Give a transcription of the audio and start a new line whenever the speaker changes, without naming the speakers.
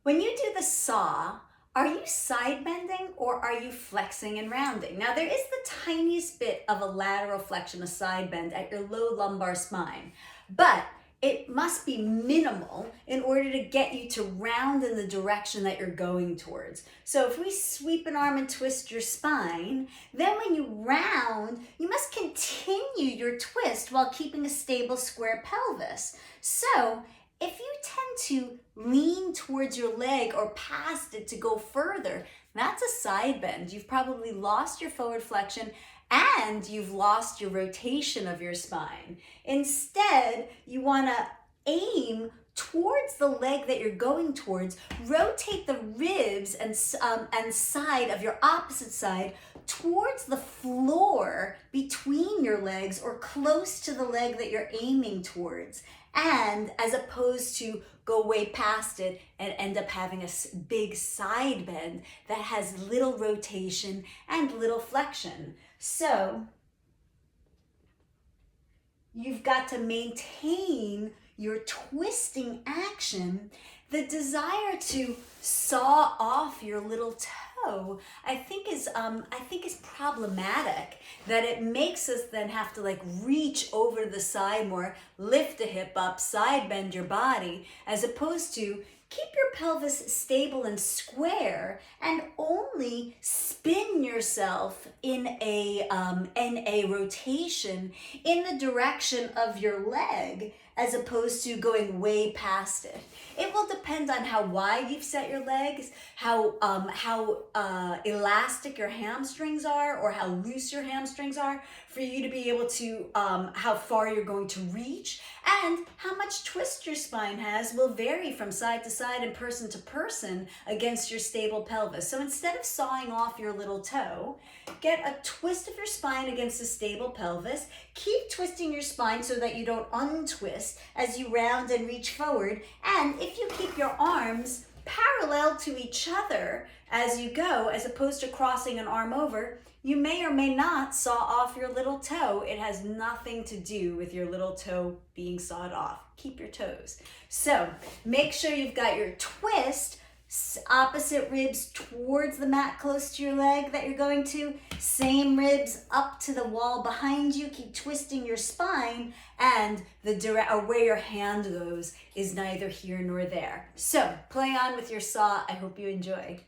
When you do the saw, are you side bending or are you flexing and rounding? Now there is the tiniest bit of a lateral flexion, a side bend at your low lumbar spine, but it must be minimal in order to get you to round in the direction that you're going towards. So if we sweep an arm and twist your spine, then when you round, you must continue your twist while keeping a stable square pelvis. So if you tend to lean towards your leg or past it to go further, that's a side bend. You've probably lost your forward flexion and you've lost your rotation of your spine. Instead, you want to aim towards the leg that you're going towards, rotate the ribs and side of your opposite side towards the floor between your legs or close to the leg that you're aiming towards, and as opposed to go way past it and end up having a big side bend that has little rotation and little flexion. So you've got to maintain your twisting action. The desire to saw off your little toe, I think is problematic, that it makes us then have to like reach over the side more, lift a hip up, side bend your body, as opposed to keep your pelvis stable and square and only spin yourself in a rotation in the direction of your leg, as opposed to going way past it. It will depend on how wide you've set your legs, how elastic your hamstrings are, or how loose your hamstrings are, for you to be able to, how far you're going to reach, and how much twist your spine has will vary from side to side and person to person against your stable pelvis. So instead of sawing off your little toe, get a twist of your spine against a stable pelvis. Keep twisting your spine so that you don't untwist as you round and reach forward. And if you keep your arms parallel to each other as you go, as opposed to crossing an arm over, you may or may not saw off your little toe. It has nothing to do with your little toe being sawed off. Keep your toes. So make sure you've got your twist, opposite ribs towards the mat close to your leg that you're going to, same ribs up to the wall behind you. Keep twisting your spine, and where your hand goes is neither here nor there. So play on with your saw. I hope you enjoy.